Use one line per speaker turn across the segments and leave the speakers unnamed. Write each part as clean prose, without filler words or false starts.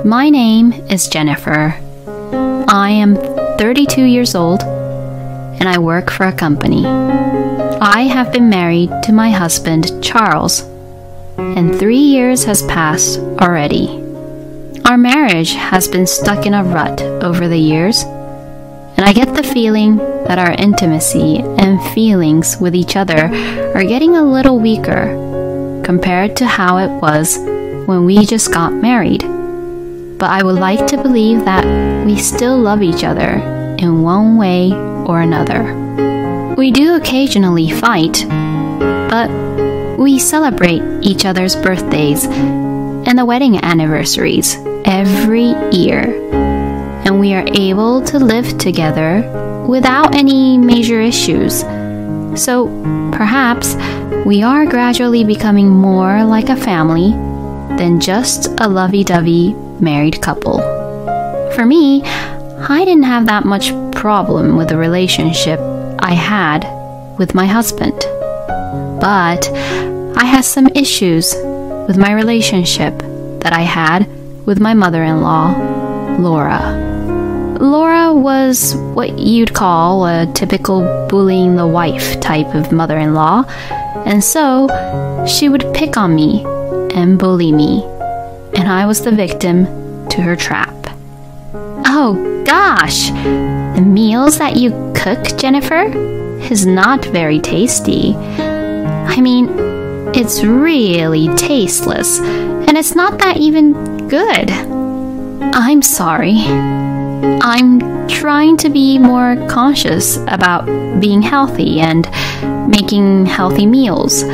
My name is Jennifer. I am 32 years old and I work for a company. I have been married to my husband, Charles, and 3 years has passed already. Our marriage has been stuck in a rut over the years, and I get the feeling that our intimacy and feelings with each other are getting a little weaker compared to how it was when we just got married. But I would like to believe that we still love each other in one way or another. We do occasionally fight, but we celebrate each other's birthdays and the wedding anniversaries every year, and we are able to live together without any major issues. So perhaps we are gradually becoming more like a family than just a lovey-dovey married couple. For me, I didn't have that much problem with the relationship I had with my husband. But I had some issues with my relationship that I had with my mother-in-law, Laura. Laura was what you'd call a typical bullying the wife type of mother-in-law, and so she would pick on me and bully me, and I was the victim to her trap. Oh gosh, the meals that you cook, Jennifer, is not very tasty. I mean, it's really tasteless, and it's not that even good. I'm sorry. I'm trying to be more conscious about being healthy and making healthy meals,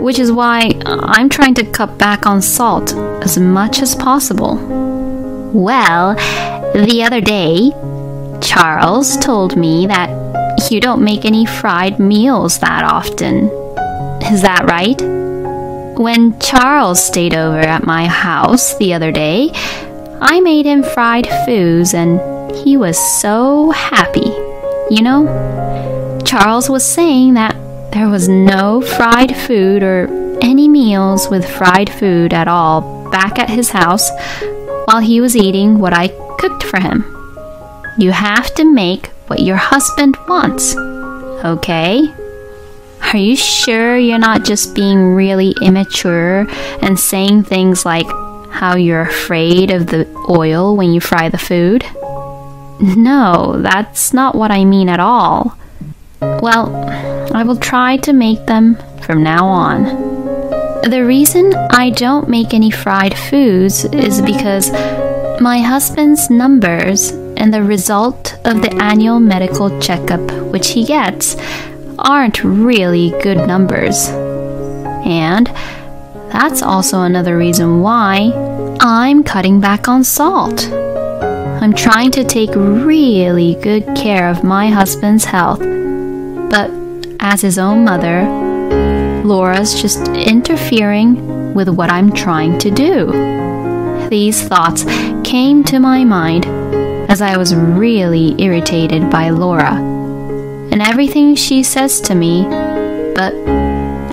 which is why I'm trying to cut back on salt as much as possible. Well, the other day, Charles told me that you don't make any fried meals that often. Is that right? When Charles stayed over at my house the other day, I made him fried foods and he was so happy. You know, Charles was saying that there was no fried food or any meals with fried food at all back at his house while he was eating what I cooked for him. You have to make what your husband wants, okay? Are you sure you're not just being really immature and saying things like how you're afraid of the oil when you fry the food? No, that's not what I mean at all. Well, I will try to make them from now on. The reason I don't make any fried foods is because my husband's numbers and the result of the annual medical checkup which he gets aren't really good numbers. And that's also another reason why I'm cutting back on salt. I'm trying to take really good care of my husband's health, but as his own mother, Laura's just interfering with what I'm trying to do. These thoughts came to my mind as I was really irritated by Laura and everything she says to me, but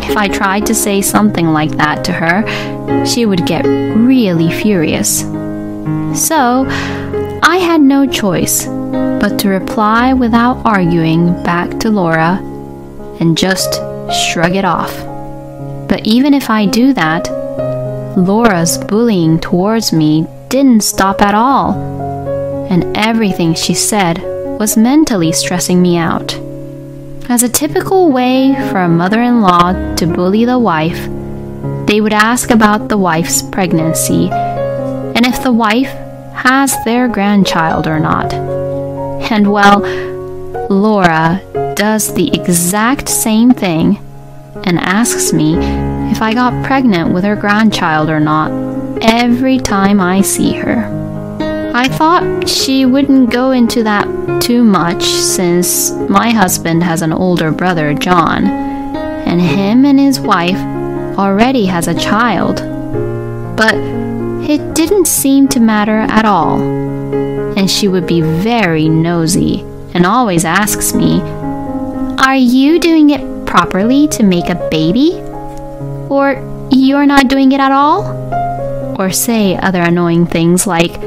if I tried to say something like that to her, she would get really furious. So I had no choice but to reply without arguing back to Laura and just shrug it off. But even if I do that, Laura's bullying towards me didn't stop at all, and everything she said was mentally stressing me out. As a typical way for a mother-in-law to bully the wife, they would ask about the wife's pregnancy and if the wife has their grandchild or not. And well, Laura does the exact same thing and asks me if I got pregnant with her grandchild or not every time I see her. I thought she wouldn't go into that too much since my husband has an older brother, John, and him and his wife already has a child. But it didn't seem to matter at all, and she would be very nosy and always asks me, "Are you doing it properly to make a baby? Or you're not doing it at all?" or say other annoying things like,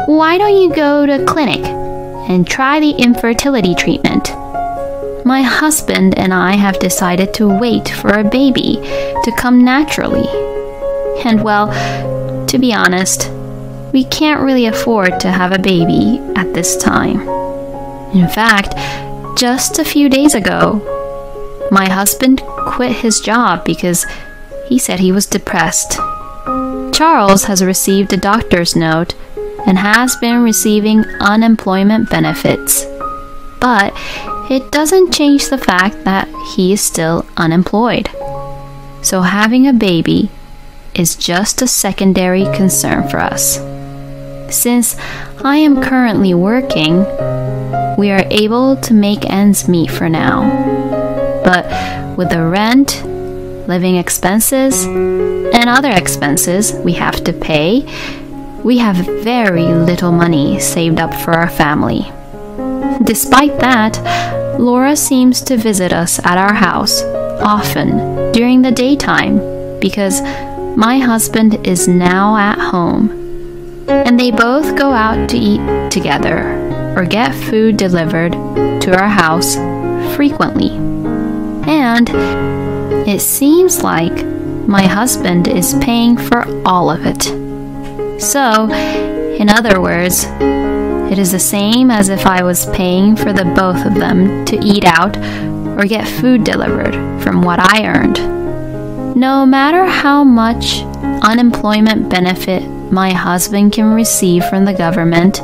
"Why don't you go to clinic and try the infertility treatment?" My husband and I have decided to wait for a baby to come naturally. And well, to be honest, we can't really afford to have a baby at this time. In fact, just a few days ago, my husband quit his job because he said he was depressed. Charles has received a doctor's note and has been receiving unemployment benefits. But it doesn't change the fact that he is still unemployed. So having a baby is just a secondary concern for us. Since I am currently working, we are able to make ends meet for now. But with the rent, living expenses, and other expenses we have to pay, we have very little money saved up for our family. Despite that, Laura seems to visit us at our house often during the daytime because my husband is now at home, and they both go out to eat together or get food delivered to our house frequently. And it seems like my husband is paying for all of it. So, in other words, it is the same as if I was paying for the both of them to eat out or get food delivered from what I earned. No matter how much unemployment benefit my husband can receive from the government,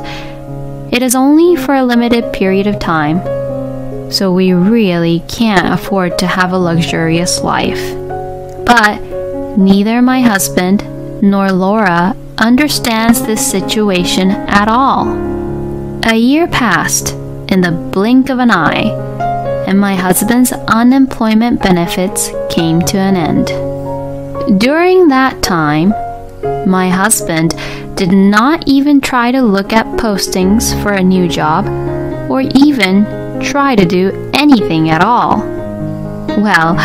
it is only for a limited period of time, so we really can't afford to have a luxurious life. But neither my husband nor Laura understands this situation at all. A year passed in the blink of an eye, and my husband's unemployment benefits came to an end. During that time, my husband did not even try to look at postings for a new job or even try to do anything at all. Well,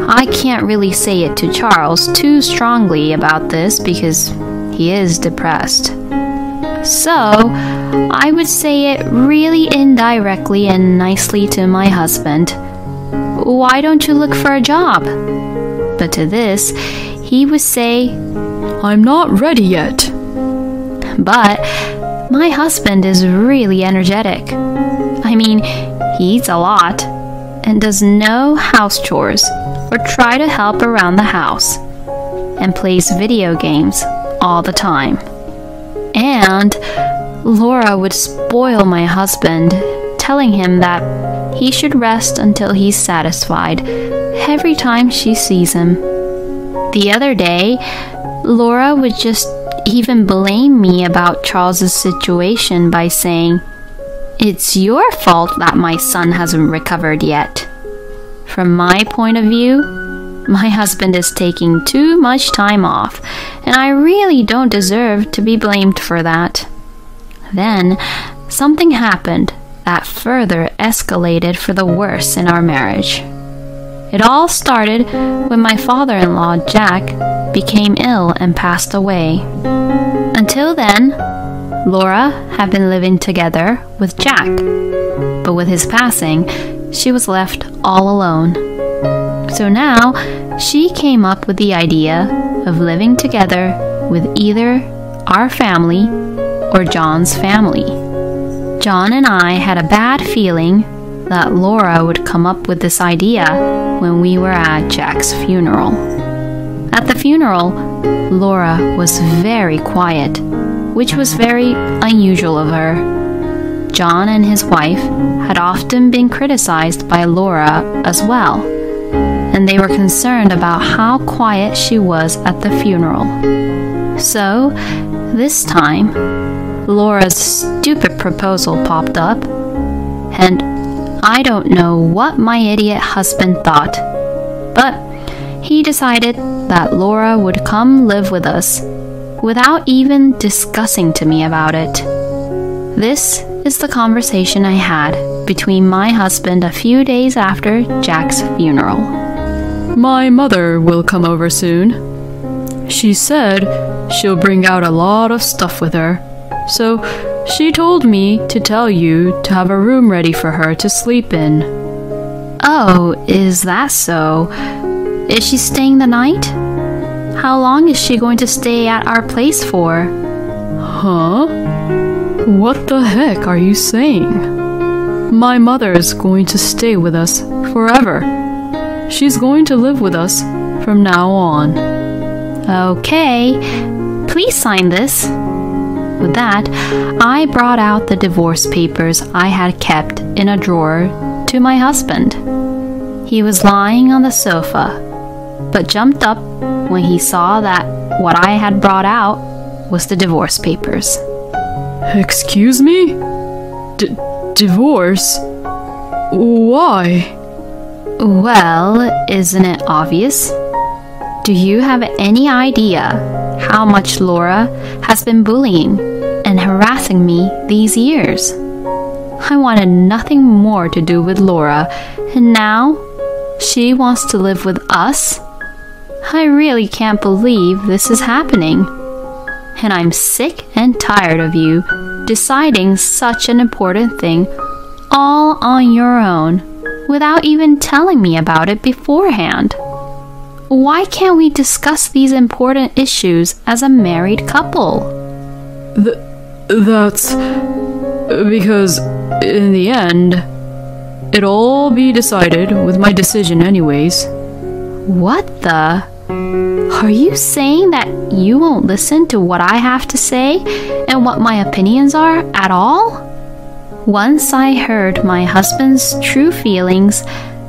I can't really say it to Charles too strongly about this because he is depressed. So, I would say it really indirectly and nicely to my husband. "Why don't you look for a job?" But to this, he would say, "I'm not ready yet." But my husband is really energetic. I mean, he eats a lot and does no house chores or try to help around the house and plays video games all the time. And Laura would spoil my husband, telling him that he should rest until he's satisfied every time she sees him. The other day, Laura would just even blame me about Charles's situation by saying, "It's your fault that my son hasn't recovered yet." From my point of view, my husband is taking too much time off, and I really don't deserve to be blamed for that. Then, something happened that further escalated for the worse in our marriage. It all started when my father-in-law, Jack, became ill and passed away. Until then, Laura had been living together with Jack, but with his passing, she was left all alone. So now, she came up with the idea of living together with either our family or John's family. John and I had a bad feeling that Laura would come up with this idea when we were at Jack's funeral. At the funeral, Laura was very quiet, which was very unusual of her. John and his wife had often been criticized by Laura as well, and they were concerned about how quiet she was at the funeral. So, this time, Laura's stupid proposal popped up, and I don't know what my idiot husband thought, but he decided that Laura would come live with us without even discussing to me about it. This is the conversation I had between my husband a few days after Jack's funeral.
"My mother will come over soon. She said she'll bring out a lot of stuff with her. So she told me to tell you to have a room ready for her to sleep in.
Oh, is that so? Is she staying the night? How long is she going to stay at our place for?
Huh? What the heck are you saying? My mother is going to stay with us forever. She's going to live with us from now on.
Okay, please sign this. With that, I brought out the divorce papers I had kept in a drawer to my husband. He was lying on the sofa, but jumped up when he saw that what I had brought out was the divorce papers.
Excuse me? Divorce? Why?
Well, isn't it obvious? Do you have any idea how much Laura has been bullying and harassing me these years? I wanted nothing more to do with Laura, and now she wants to live with us? I really can't believe this is happening. And I'm sick and tired of you deciding such an important thing all on your own without even telling me about it beforehand. Why can't we discuss these important issues as a married couple?
That's because in the end, it'll all be decided with my decision anyways.
What the? Are you saying that you won't listen to what I have to say and what my opinions are at all? Once I heard my husband's true feelings,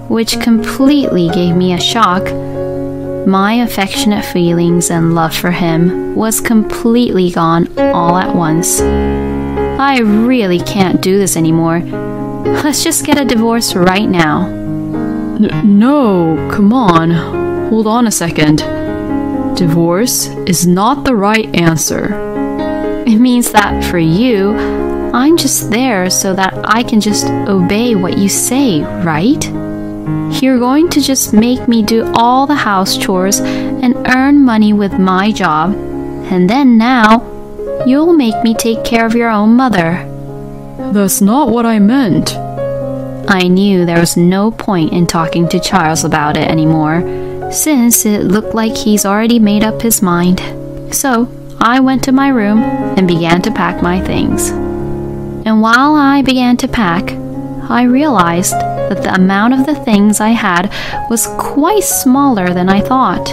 which completely gave me a shock, my affectionate feelings and love for him was completely gone all at once. I really can't do this anymore. Let's just get a divorce right now.
No, come on. Hold on a second. Divorce is not the right answer.
It means that for you, I'm just there so that I can just obey what you say, right? You're going to just make me do all the house chores and earn money with my job, and then now you'll make me take care of your own mother.
That's not what I meant.
I knew there was no point in talking to Charles about it anymore, since it looked like he's already made up his mind. So I went to my room and began to pack my things. And while I began to pack, I realized that the amount of the things I had was quite smaller than I thought.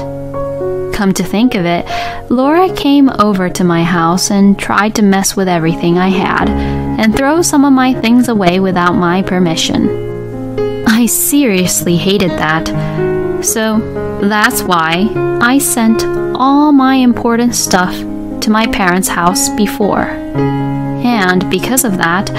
Come to think of it, Laura came over to my house and tried to mess with everything I had and throw some of my things away without my permission. I seriously hated that. So that's why I sent all my important stuff to my parents' house before. And because of that,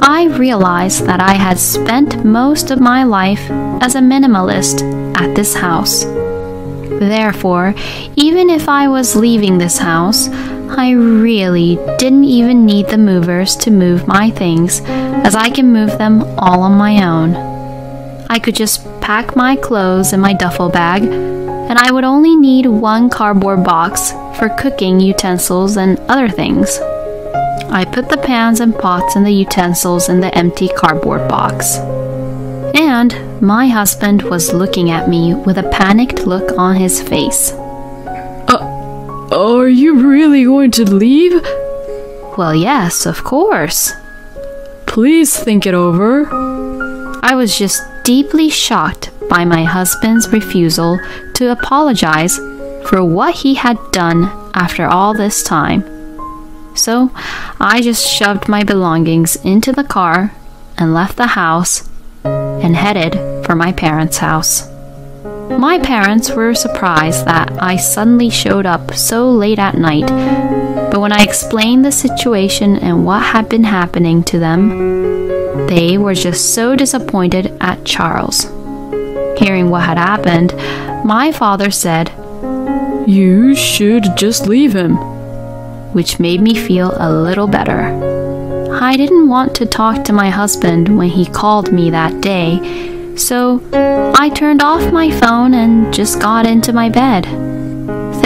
I realized that I had spent most of my life as a minimalist at this house. Therefore, even if I was leaving this house, I really didn't even need the movers to move my things, as I can move them all on my own. I could just pack my clothes in my duffel bag, and I would only need one cardboard box for cooking utensils and other things. I put the pans and pots and the utensils in the empty cardboard box. And my husband was looking at me with a panicked look on his face.
Are you really going to leave?
Well, yes, of course.
Please think it over.
I was just deeply shocked by my husband's refusal to apologize for what he had done after all this time. So I just shoved my belongings into the car and left the house and headed for my parents' house. My parents were surprised that I suddenly showed up so late at night, but when I explained the situation and what had been happening to them, they were just so disappointed at Charles. Hearing what had happened, my father said,
"You should just leave him,"
which made me feel a little better. I didn't want to talk to my husband when he called me that day, so I turned off my phone and just got into my bed.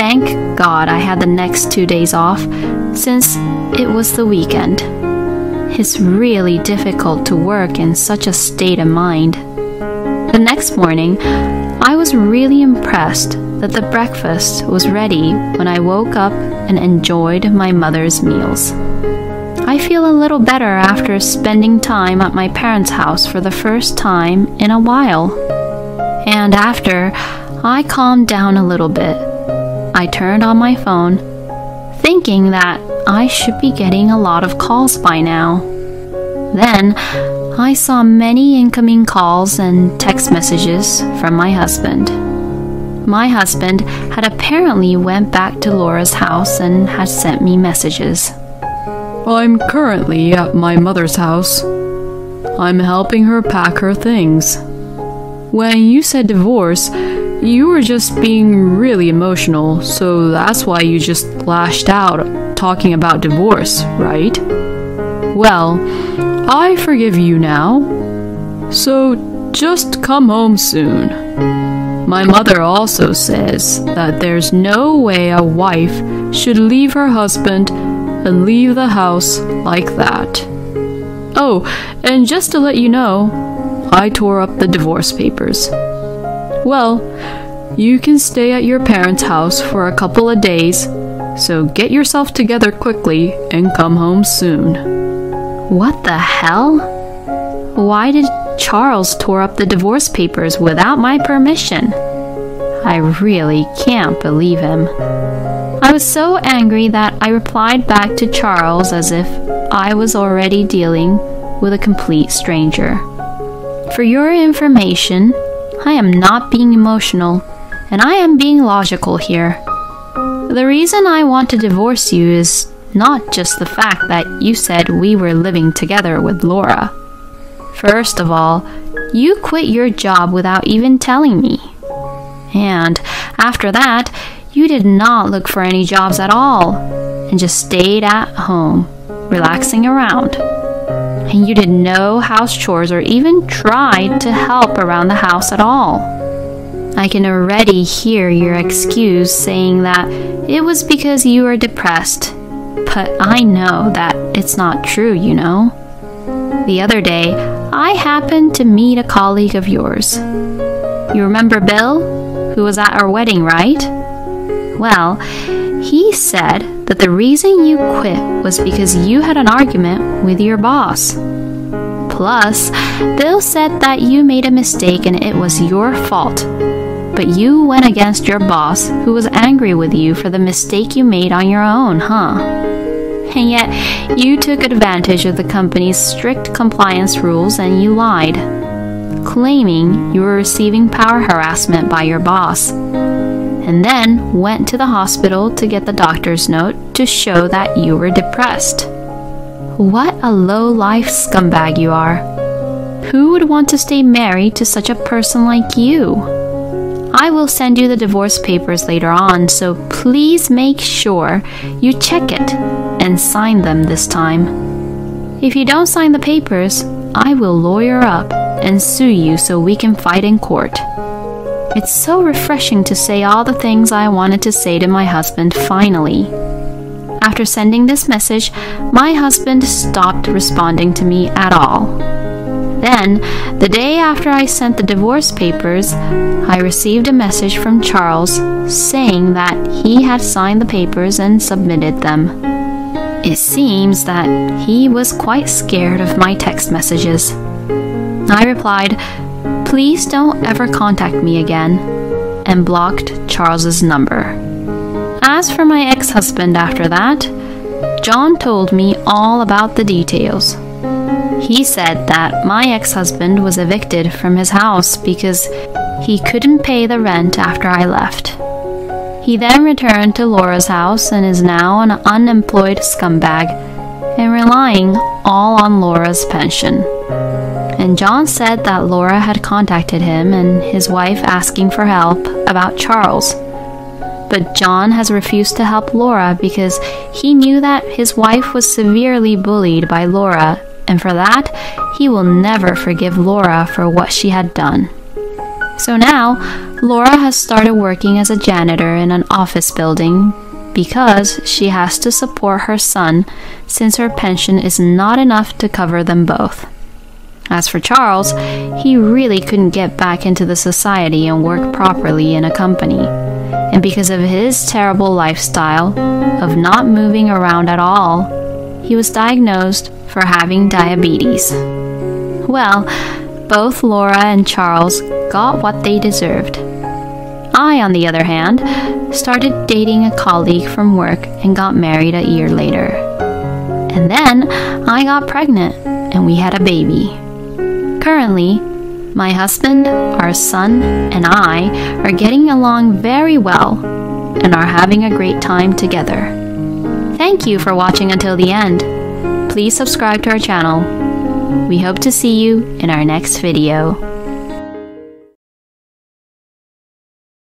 thank God I had the next 2 days off, since it was the weekend. It's really difficult to work in such a state of mind. The next morning, I was really impressed that the breakfast was ready when I woke up and enjoyed my mother's meals. I feel a little better after spending time at my parents' house for the first time in a while. And after I calmed down a little bit, I turned on my phone, thinking that I should be getting a lot of calls by now. Then I saw many incoming calls and text messages from my husband. My husband had apparently went back to Laura's house and had sent me messages.
I'm currently at my mother's house. I'm helping her pack her things. When you said divorce, you were just being really emotional, so that's why you just lashed out talking about divorce, right? Well, I forgive you now, so just come home soon. My mother also says that there's no way a wife should leave her husband and leave the house like that. Oh, and just to let you know, I tore up the divorce papers. Well, you can stay at your parents' house for a couple of days, so get yourself together quickly and come home soon.
What the hell? Why did Charles tore up the divorce papers without my permission? I really can't believe him. I was so angry that I replied back to Charles as if I was already dealing with a complete stranger. For your information, I am not being emotional, and I am being logical here. The reason I want to divorce you is not just the fact that you said we were living together with Laura. First of all, you quit your job without even telling me. And after that, you did not look for any jobs at all and just stayed at home, relaxing around. And you did no house chores or even tried to help around the house at all. I can already hear your excuse saying that it was because you were depressed, but I know that it's not true, you know. The other day, I happened to meet a colleague of yours. You remember Bill, who was at our wedding, right? Well, he said that the reason you quit was because you had an argument with your boss. Plus, Bill said that you made a mistake and it was your fault. But you went against your boss, who was angry with you for the mistake you made on your own, huh? And yet, you took advantage of the company's strict compliance rules and you lied, claiming you were receiving power harassment by your boss, and then went to the hospital to get the doctor's note to show that you were depressed. What a low-life scumbag you are. Who would want to stay married to such a person like you? I will send you the divorce papers later on, so please make sure you check it and sign them this time. If you don't sign the papers, I will lawyer up and sue you so we can fight in court. It's so refreshing to say all the things I wanted to say to my husband finally. After sending this message, my husband stopped responding to me at all. Then, the day after I sent the divorce papers, I received a message from Charles saying that he had signed the papers and submitted them. It seems that he was quite scared of my text messages. I replied, "Please don't ever contact me again," and blocked Charles's number. As for my ex-husband after that, John told me all about the details. He said that my ex-husband was evicted from his house because he couldn't pay the rent after I left. He then returned to Laura's house and is now an unemployed scumbag and relying all on Laura's pension. And John said that Laura had contacted him and his wife asking for help about Charles. But John has refused to help Laura because he knew that his wife was severely bullied by Laura, and for that, he will never forgive Laura for what she had done. So now, Laura has started working as a janitor in an office building because she has to support her son since her pension is not enough to cover them both. As for Charles, he really couldn't get back into the society and work properly in a company. And because of his terrible lifestyle of not moving around at all, he was diagnosed for having diabetes. Well, both Laura and Charles got what they deserved. I, on the other hand, started dating a colleague from work and got married a year later. And then I got pregnant and we had a baby. Currently, my husband, our son, and I are getting along very well and are having a great time together. Thank you for watching until the end. Please subscribe to our channel. We hope to see you in our next video.